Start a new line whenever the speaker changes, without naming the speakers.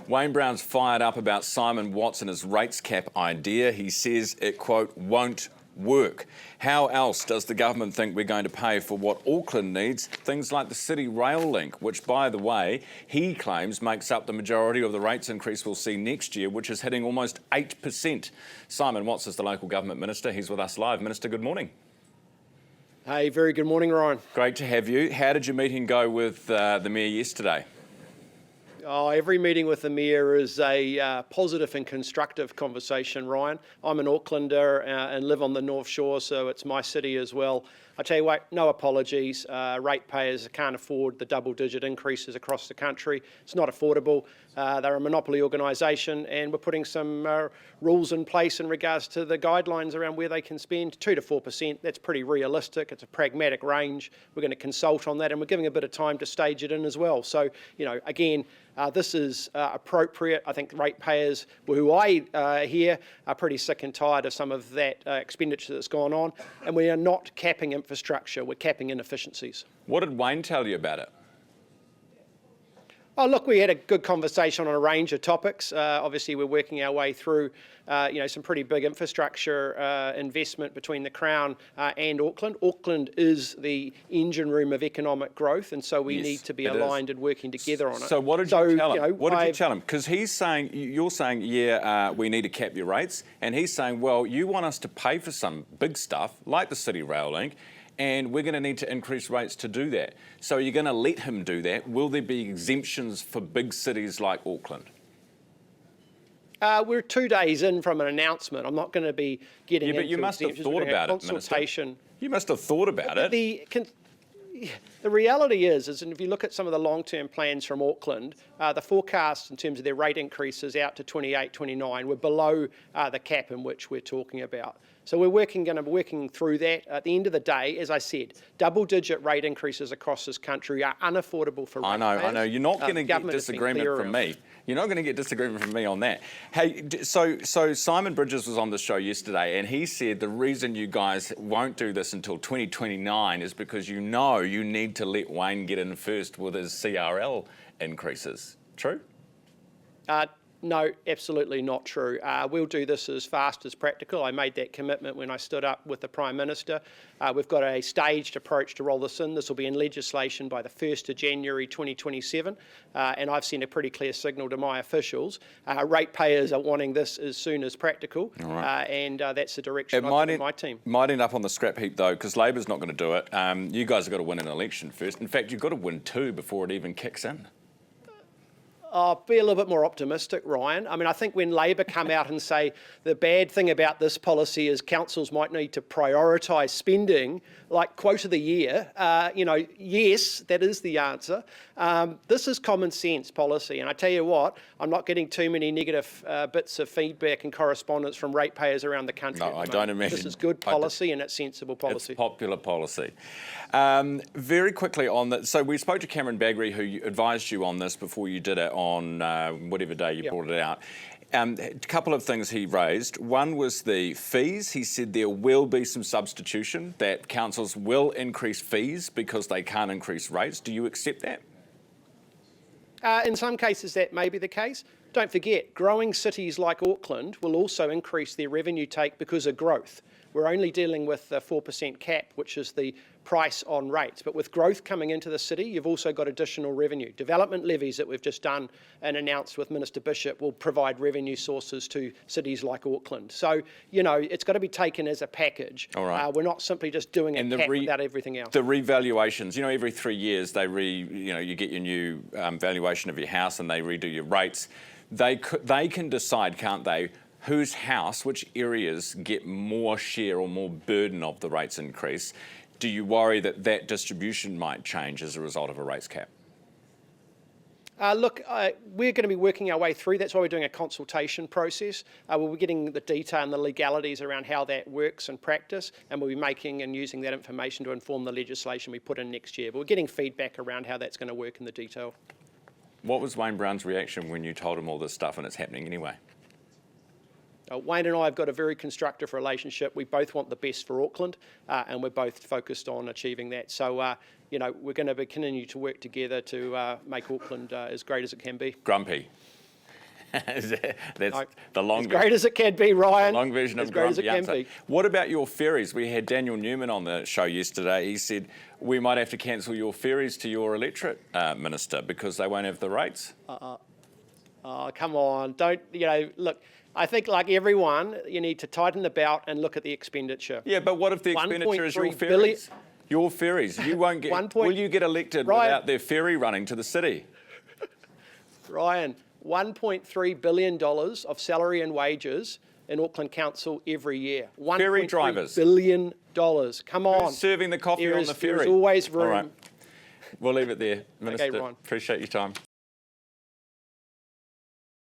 Wayne Brown's fired up about Simon Watts and his rates cap idea. He says it, quote, won't work. How else does the government think we're going to pay for what Auckland needs? Things like the City Rail link, which, by the way, he claims makes up the majority of the rates increase we'll see next year, which is hitting almost 8%. Simon Watts is the local government minister. He's with us live. Minister, good morning.
Hey, very good morning, Ryan.
Great to have you. How did your meeting go with the Mayor yesterday?
Oh, every meeting with the Mayor is a positive and constructive conversation, Ryan. I'm an Aucklander and live on the North Shore, so it's my city as well. I tell you what, no apologies. Ratepayers can't afford the double-digit increases across the country. It's not affordable. They're a monopoly organisation, and we're putting some rules in place in regards to the guidelines around where they can spend 2 to 4%. That's pretty realistic. It's a pragmatic range. We're going to consult on that, and we're giving a bit of time to stage it in as well. So, you know, again, this is appropriate. I think ratepayers who I hear are pretty sick and tired of some of that expenditure that's gone on, and we are not capping infrastructure, we're capping inefficiencies.
What did Wayne tell you about it?
Oh, look, we had a good conversation on a range of topics. Obviously, we're working our way through, some pretty big infrastructure investment between the Crown and Auckland. Auckland is the engine room of economic growth, and so we need to be aligned and working together on it.
So what did you tell him? What did you tell him? Because he's saying, you're saying, yeah, we need to cap your rates, and he's saying, well, you want us to pay for some big stuff like the City Rail link, and we're going to need to increase rates to do that. So you're going to let him do that. Will there be exemptions for big cities like Auckland?
We're 2 days in from an announcement. I'm not going to be getting into
but you must have thought about it, Minister. You must have thought about it.
The reality is, and if you look at some of the long-term plans from Auckland, the forecast in terms of their rate increases out to 28, 29, we're below the cap in which we're talking about. So we're going to be working through that. At the end of the day, as I said, double-digit rate increases across this country are unaffordable for ratepayers.
I know. You're not going to get disagreement from me. You're not going to get disagreement from me on that. Hey, so Simon Bridges was on the show yesterday, and he said the reason you guys won't do this until 2029 is because you know you need to let Wayne get in first with his CRL increases. True?
No, absolutely not true. We'll do this as fast as practical. I made that commitment when I stood up with the Prime Minister. We've got a staged approach to roll this in. This will be in legislation by the 1st of January 2027, and I've sent a pretty clear signal to my officials. Ratepayers are wanting this as soon as practical, and that's the direction I've given my team. Might
end up on the scrap heap, though, because Labor's not going to do it. You guys have got to win an election first. In fact, you've got to win 2 before it even kicks in.
Be a little bit more optimistic, Ryan. I mean, I think when Labor come out and say the bad thing about this policy is councils might need to prioritise spending, like quote of the year, yes, that is the answer. This is common sense policy. And I tell you what, I'm not getting too many negative bits of feedback and correspondence from ratepayers around the country.
No, I don't imagine.
This is good policy and it's sensible policy.
It's popular policy. Very quickly on that, so we spoke to Cameron Baggery, who advised you on this before you did it on whatever day you brought it out. A couple of things he raised. One was the fees. He said there will be some substitution, that councils will increase fees because they can't increase rates. Do you accept that?
In some cases, that may be the case. Don't forget, growing cities like Auckland will also increase their revenue take because of growth. We're only dealing with the 4% cap, which is the price on rates. But with growth coming into the city, you've also got additional revenue. Development levies that we've just done and announced with Minister Bishop will provide revenue sources to cities like Auckland. So, it's got to be taken as a package.
All right.
We're not simply just doing a cap without everything else.
The revaluations, every 3 years you get your new valuation of your house and they redo your rates. They can decide, can't they, whose house, which areas get more share or more burden of the rates increase. Do you worry that distribution might change as a result of a rates cap?
Look, we're going to be working our way through. That's why we're doing a consultation process. We'll be getting the detail and the legalities around how that works in practice, and we'll be making and using that information to inform the legislation we put in next year. But we're getting feedback around how that's going to work in the detail.
What was Wayne Brown's reaction when you told him all this stuff and it's happening anyway?
Wayne and I have got a very constructive relationship. We both want the best for Auckland, and we're both focused on achieving that. So, we're going to continue to work together to make Auckland as great as it can be.
Grumpy. That's the long
As great as it can be, Ryan.
long version of
as great as it can
answer.
be.
What about your ferries? We had Daniel Newman on the show yesterday. He said we might have to cancel your ferries to your electorate, Minister, because they won't have the rates.
Oh, come on. Don't, look, I think like everyone, you need to tighten the belt and look at the expenditure.
Yeah, but what if the expenditure is your
1.3 billion
ferries? Your ferries. You won't get. Will you get elected without their ferry running to the city?
Ryan, $1.3 billion of salary and wages in Auckland Council every year.
Ferry drivers.
$1.3 billion. Come on.
Who's serving the coffee on the ferry?
There's always room.
All right. We'll leave it there, Minister.
Okay, Ron.
Appreciate your time.